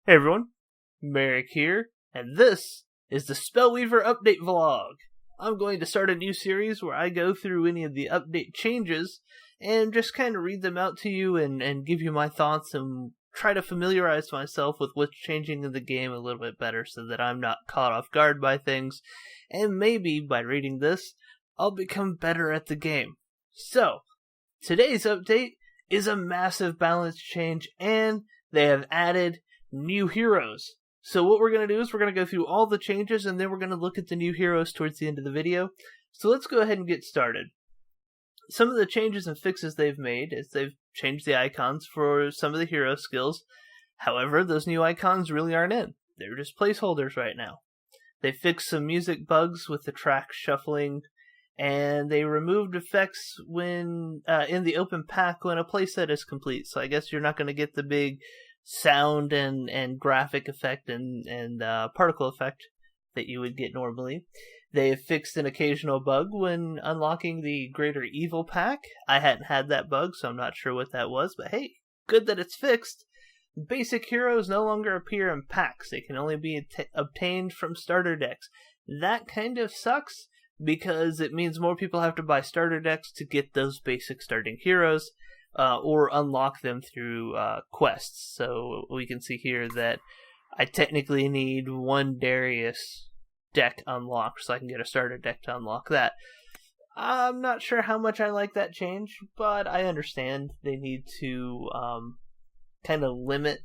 Hey everyone, Merric here, and this is the Spellweaver update vlog. I'm going to start a new series where I go through any of the update changes and just kind of read them out to you and give you my thoughts and try to familiarize myself with what's changing in the game a little bit better so that I'm not caught off guard by things, and maybe by reading this, I'll become better at the game. So, today's update is a massive balance change, and they have added new heroes. So what we're going to do is we're going to go through all the changes, and then we're going to look at the new heroes towards the end of the video. So let's go ahead and get started. Some of the changes and fixes they've made is they've changed the icons for some of the hero skills. However, those new icons really aren't in. They're just placeholders right now. They fixed some music bugs with the track shuffling, and they removed effects when in the open pack when a playset is complete. So I guess you're not going to get the big sound and graphic effect and particle effect that you would get normally. They have fixed an occasional bug when unlocking the Greater Evil pack. I hadn't had that bug, so I'm not sure what that was, but hey, good that it's fixed. Basic heroes no longer appear in packs. They can only be obtained from starter decks. That kind of sucks because it means more people have to buy starter decks to get those basic starting heroes. Or unlock them through quests. So we can see here that I technically need one Darius deck unlocked so I can get a starter deck to unlock that. I'm not sure how much I like that change, but I understand they need to kind of limit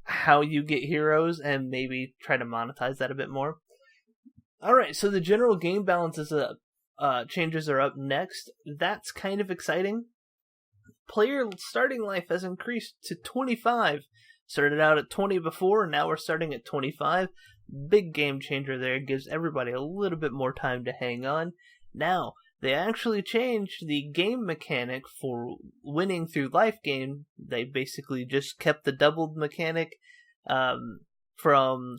how you get heroes and maybe try to monetize that a bit more. Alright, so the general game balances changes are up next. That's kind of exciting. Player starting life has increased to 25. Started out at 20 before, and now we're starting at 25. Big game changer there. Gives everybody a little bit more time to hang on. Now, they actually changed the game mechanic for winning through life gain. They basically just kept the doubled mechanic from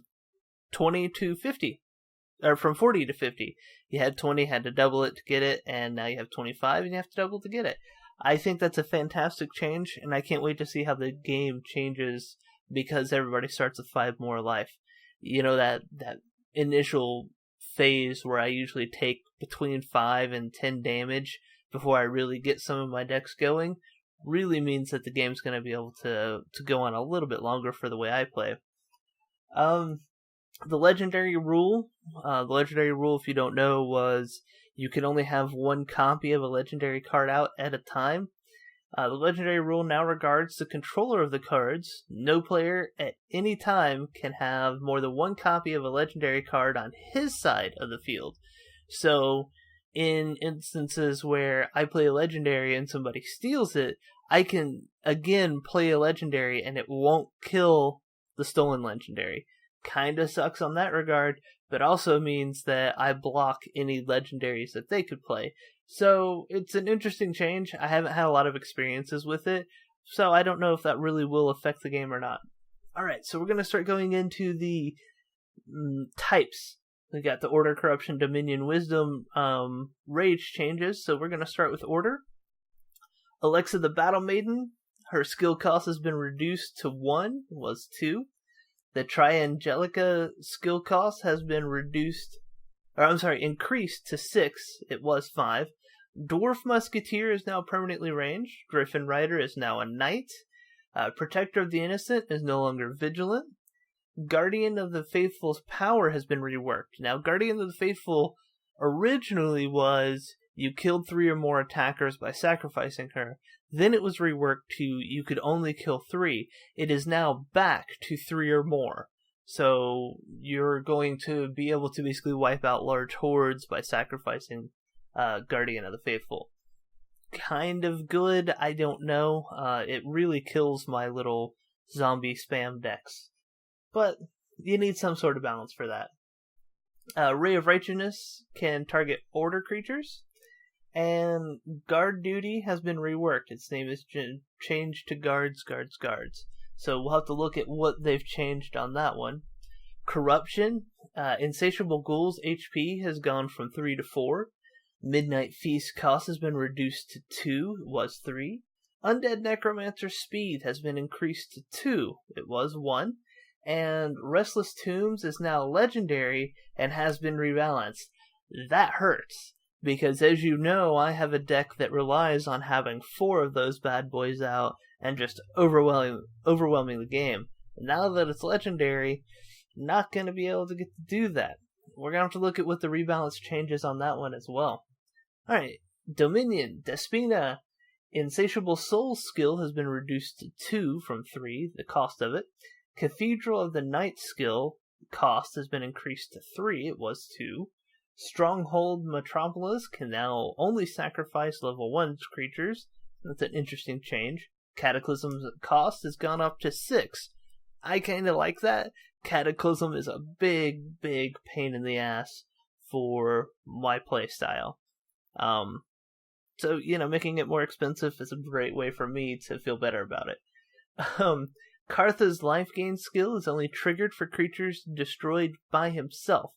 20 to 50. Or from 40 to 50. You had 20, had to double it to get it, and now you have 25 and you have to double to get it. I think that's a fantastic change, and I can't wait to see how the game changes because everybody starts with 5 more life. You know, that initial phase where I usually take between 5 and 10 damage before I really get some of my decks going really means that the game's going to be able to go on a little bit longer for the way I play. The legendary rule, if you don't know, was you can only have one copy of a legendary card out at a time. The legendary rule now regards the controller of the cards. No player at any time can have more than one copy of a legendary card on his side of the field. So, in instances where I play a legendary and somebody steals it, I can again play a legendary and it won't kill the stolen legendary. Kinda sucks on that regard, but also means that I block any legendaries that they could play. So it's an interesting change. I haven't had a lot of experiences with it, so I don't know if that really will affect the game or not. Alright, so we're going to start going into the types. We got the Order, Corruption, Dominion, Wisdom, Rage changes, so we're going to start with Order. Alexa the Battle Maiden, her skill cost has been reduced to 1, was 2. The Triangelica skill cost has been increased to 6. It was 5. Dwarf Musketeer is now permanently ranged. Griffin Rider is now a knight. Protector of the Innocent is no longer vigilant. Guardian of the Faithful's power has been reworked. Now, Guardian of the Faithful originally was you killed 3 or more attackers by sacrificing her. Then it was reworked to you could only kill 3. It is now back to 3 or more. So you're going to be able to basically wipe out large hordes by sacrificing Guardian of the Faithful. Kind of good, I don't know. It really kills my little zombie spam decks. But you need some sort of balance for that. Ray of Righteousness can target order creatures. And Guard Duty has been reworked. Its name is changed to Guards. So we'll have to look at what they've changed on that one. Corruption. Insatiable Ghouls HP has gone from 3 to 4. Midnight Feast cost has been reduced to 2. It was 3. Undead Necromancer speed has been increased to 2. It was 1. and Restless Tombs is now legendary and has been rebalanced. That hurts, because as you know, I have a deck that relies on having 4 of those bad boys out and just overwhelming the game. Now that it's legendary, not going to be able to get to do that. We're going to have to look at what the rebalance changes on that one as well. Alright, Dominion, Despina, Insatiable Soul skill has been reduced to 2 from 3, the cost of it. Cathedral of the Night skill cost has been increased to 3, it was 2. Stronghold Metropolis can now only sacrifice level 1 creatures. That's an interesting change. Cataclysm's cost has gone up to 6. I kinda like that. Cataclysm is a big pain in the ass for my playstyle. So, making it more expensive is a great way for me to feel better about it. Kartha's life gain skill is only triggered for creatures destroyed by himself.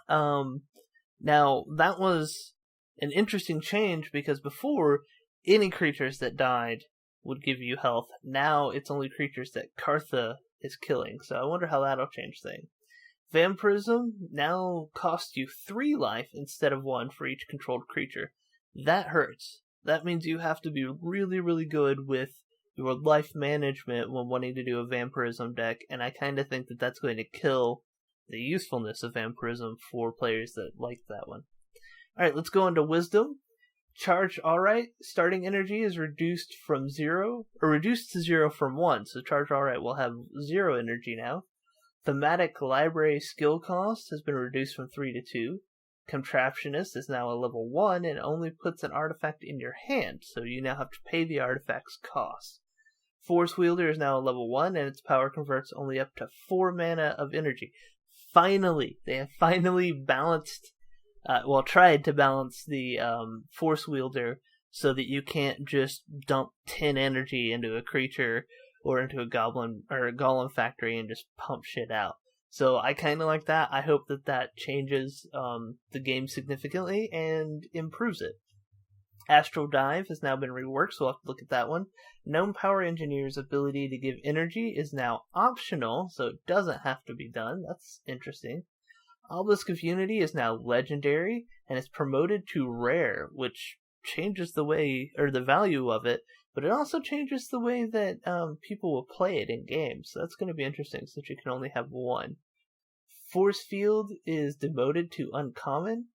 Now, that was an interesting change because before, any creatures that died would give you health. Now, it's only creatures that Kartha is killing, so I wonder how that'll change things. Vampirism now costs you 3 life instead of 1 for each controlled creature. That hurts. That means you have to be really good with your life management when wanting to do a vampirism deck, and I kind of think that that's going to kill the usefulness of vampirism for players that like that one. Alright, let's go into Wisdom. Charge Alright, starting energy is reduced to 0 from 1, so Charge Alright will have 0 energy now. Thematic Library skill cost has been reduced from 3 to 2. Contraptionist is now a level 1 and only puts an artifact in your hand, so you now have to pay the artifact's cost. Force Wielder is now a level 1 and its power converts only up to 4 mana of energy. Finally! They have finally balanced, tried to balance the Force Wielder so that you can't just dump 10 energy into a creature or into a goblin or a golem factory and just pump shit out. So I kind of like that. I hope that changes the game significantly and improves it. Astral Dive has now been reworked, so we'll have to look at that one. Gnome Power Engineer's ability to give energy is now optional, so it doesn't have to be done. That's interesting. Obelisk of Unity is now legendary and is promoted to rare, which changes the way, or the value of it, but it also changes the way that people will play it in games. So that's going to be interesting, since you can only have 1. Force Field is demoted to uncommon.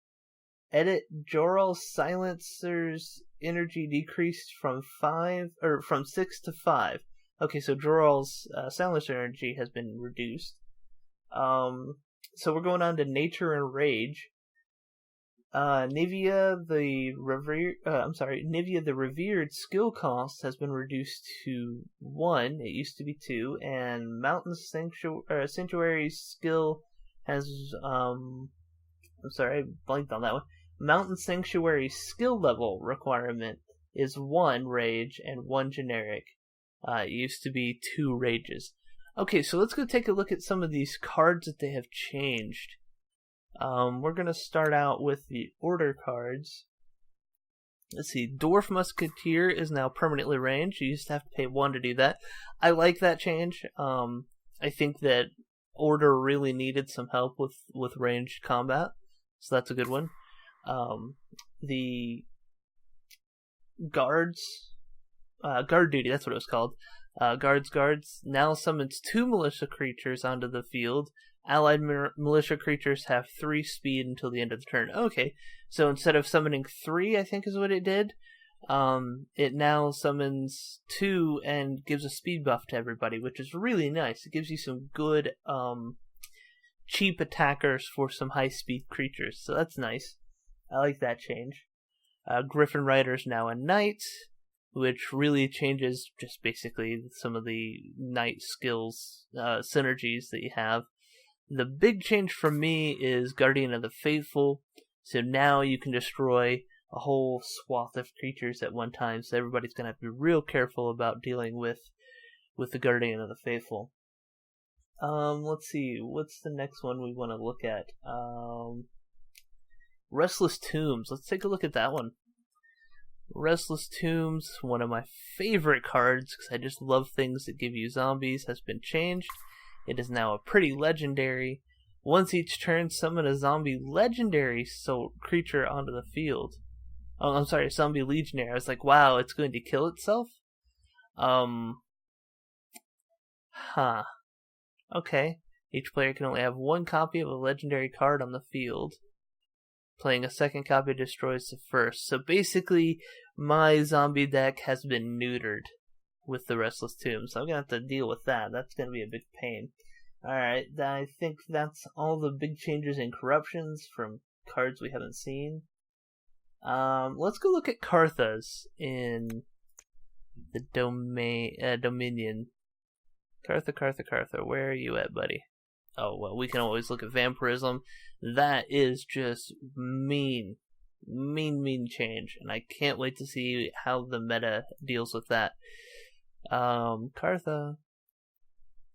Edit Joral's Silencer's energy decreased from 6 to 5. Okay, so Joral's Silencer energy has been reduced. So we're going on to Nature and Rage. Nivea the Revered skill cost has been reduced to 1. It used to be 2, and Mountain Sanctuary's skill has I blanked on that one. Mountain Sanctuary's skill level requirement is 1 rage and 1 generic. It used to be 2 rages. Okay, so let's go take a look at some of these cards that they have changed. We're going to start out with the order cards. Let's see, Dwarf Musketeer is now permanently ranged. You used to have to pay 1 to do that. I like that change. I think that Order really needed some help with ranged combat, so that's a good one. The Guards, Guard Duty, that's what it was called. Guards now summons 2 militia creatures onto the field. Allied militia creatures have 3 speed until the end of the turn. Okay, so instead of summoning 3, I think is what it did, it now summons 2 and gives a speed buff to everybody, which is really nice. It gives you some good, cheap attackers for some high-speed creatures, so that's nice. I like that change. Griffin Rider's now a knight, which really changes just basically some of the knight skills, synergies that you have. The big change for me is Guardian of the Faithful, so now you can destroy a whole swath of creatures at one time, so everybody's going to have to be real careful about dealing with the Guardian of the Faithful. Let's see, what's the next one we want to look at? Restless Tombs, let's take a look at that one. Restless Tombs, one of my favorite cards, because I just love things that give you zombies, has been changed. It is now a pretty legendary. Once each turn, summon a zombie legendary creature onto the field. Oh, I'm sorry, zombie legionary. I was like, wow, it's going to kill itself? Okay. Each player can only have one copy of a legendary card on the field. Playing a second copy destroys the first. So basically, my zombie deck has been neutered with the Restless Tomb. So I'm going to have to deal with that. That's going to be a big pain. Alright, I think that's all the big changes in corruptions from cards we haven't seen. Let's go look at Karthas in the Dominion. Kartha, where are you at, buddy? Oh, well, we can always look at Vampirism. That is just mean change, and I can't wait to see how the meta deals with that. Kartha.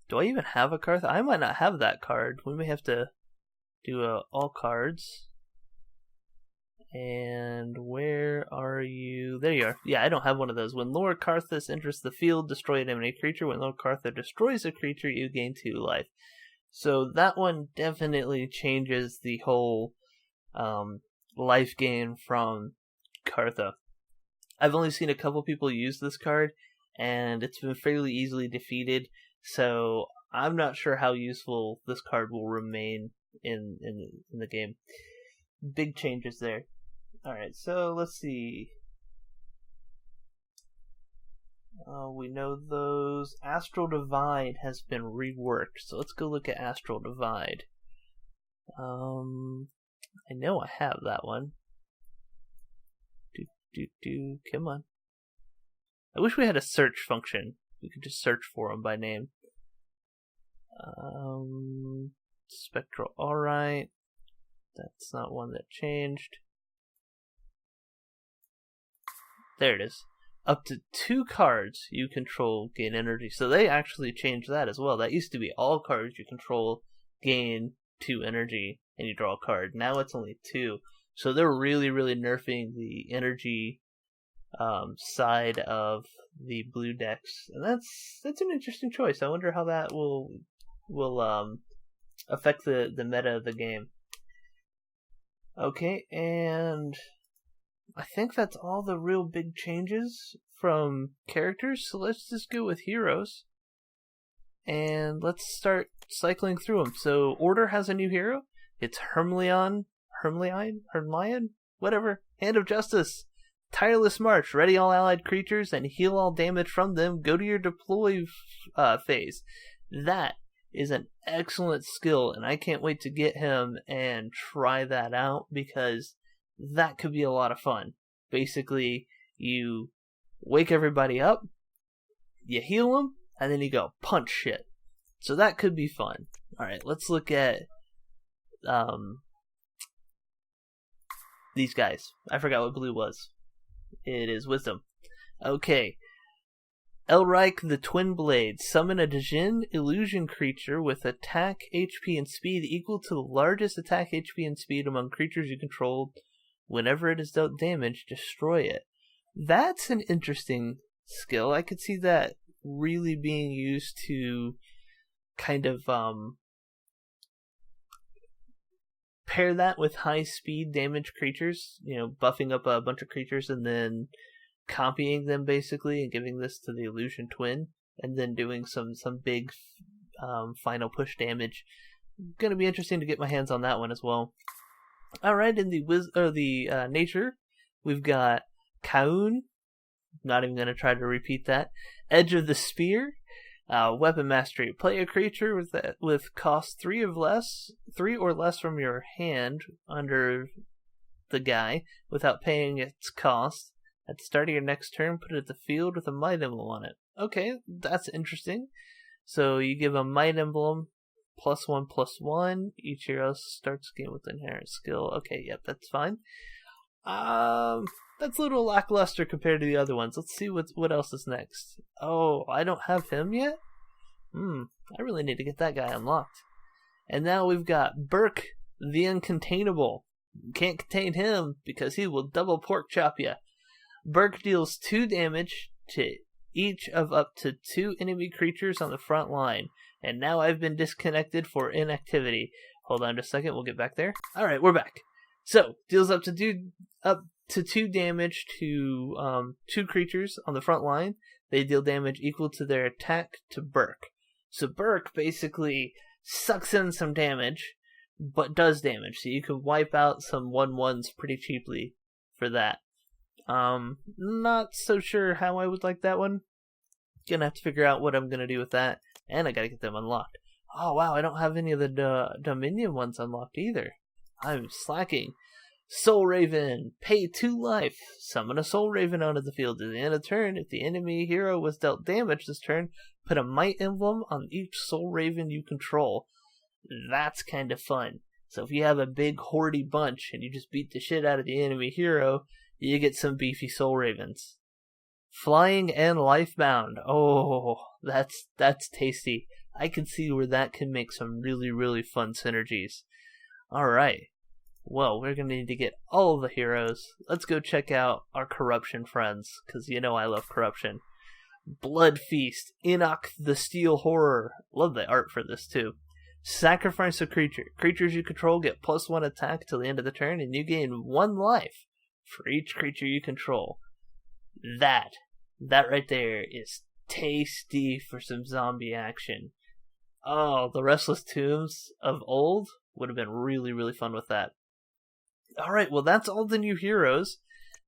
Do I even have a Kartha? I might not have that card. We may have to do all cards. And where are you? There you are. Yeah, I don't have one of those. When Lord Karthas enters the field, destroy an enemy creature. When Lord Karthas destroys a creature, you gain 2 life. So that one definitely changes the whole life gain from Kartha. I've only seen a couple people use this card, and it's been fairly easily defeated. So I'm not sure how useful this card will remain in the game. Big changes there. Alright, so let's see. We know those. Astral Divide has been reworked, so let's go look at Astral Divide. I know I have that one. Come on. I wish we had a search function. We could just search for them by name. Spectral, alright. That's not one that changed. There it is. Up to 2 cards you control gain energy. So they actually changed that as well. That used to be all cards you control gain 2 energy and you draw a card. Now it's only 2. So they're really nerfing the energy side of the blue decks. And that's an interesting choice. I wonder how that will affect the meta of the game. Okay, and I think that's all the real big changes from characters, so let's just go with heroes. And let's start cycling through them. So Order has a new hero. It's Hermlion, whatever. Hand of Justice. Tireless March. Ready all allied creatures and heal all damage from them. Go to your deploy phase. That is an excellent skill, and I can't wait to get him and try that out, because that could be a lot of fun. Basically, you wake everybody up, you heal them, and then you go punch shit. So that could be fun. Alright, let's look at these guys. I forgot what blue was. It is Wisdom. Okay. Elric the Twin Blade. Summon a Djinn illusion creature with attack, HP, and speed equal to the largest attack, HP, and speed among creatures you control. Whenever it is dealt damage, destroy it. That's an interesting skill. I could see that really being used to kind of pair that with high speed damage creatures, buffing up a bunch of creatures and then copying them basically and giving this to the illusion twin and then doing some big final push damage. Gonna be interesting to get my hands on that one as well. Alright, in the nature, we've got Kaun. Not even gonna try to repeat that. Edge of the Spear. Weapon Mastery. Play a creature with cost 3 or less from your hand under the guy without paying its cost. At the start of your next turn, put it at the field with a Might Emblem on it. Okay, that's interesting. So you give a Might Emblem +1/+1. Each hero starts the game with inherent skill. Okay, yep, that's fine. That's a little lackluster compared to the other ones. Let's see what else is next. Oh, I don't have him yet? I really need to get that guy unlocked. And now we've got Burke the Uncontainable. You can't contain him because he will double pork chop you. Burke deals 2 damage to each of up to 2 enemy creatures on the front line. And now I've been disconnected for inactivity. Hold on just a second, we'll get back there. Alright, we're back. So, deals up to 2 damage to 2 creatures on the front line. They deal damage equal to their attack to Burke. So Burke basically sucks in some damage, but does damage. So you can wipe out some 1/1s pretty cheaply for that. Not so sure how I would like that one. Gonna have to figure out what I'm gonna do with that. And I gotta get them unlocked. Oh wow, I don't have any of the Dominion ones unlocked either. I'm slacking. Soul Raven. Pay 2 life. Summon a Soul Raven onto the field. At the end of turn, if the enemy hero was dealt damage this turn, put a Might emblem on each Soul Raven you control. That's kind of fun. So if you have a big hordy bunch and you just beat the shit out of the enemy hero, you get some beefy Soul Ravens. Flying and Lifebound. Oh, that's tasty. I can see where that can make some really, really fun synergies. Alright. Well, we're going to need to get all the heroes. Let's go check out our corruption friends, because you know I love corruption. Blood Feast. Enoch the Steel Horror. Love the art for this, too. Sacrifice a creature. Creatures you control get +1 attack till the end of the turn, and you gain 1 life for each creature you control. That right there is tasty for some zombie action. Oh, the Restless Tombs of old would have been really, really fun with that. Alright, well that's all the new heroes.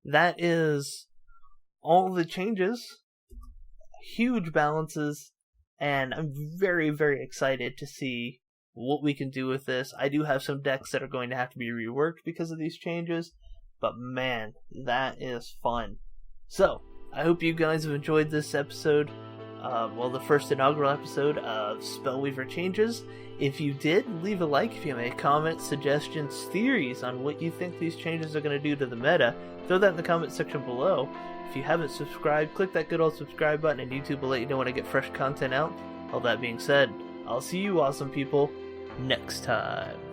That is all the changes. Huge balances. And I'm very, very excited to see what we can do with this. I do have some decks that are going to have to be reworked because of these changes. But man, that is fun. So, I hope you guys have enjoyed this episode. The first inaugural episode of Spellweaver Changes. If you did, leave a like. If you have any comments, suggestions, theories on what you think these changes are going to do to the meta, throw that in the comment section below. If you haven't subscribed, click that good old subscribe button and YouTube will let you know when I get fresh content out. All that being said, I'll see you awesome people next time.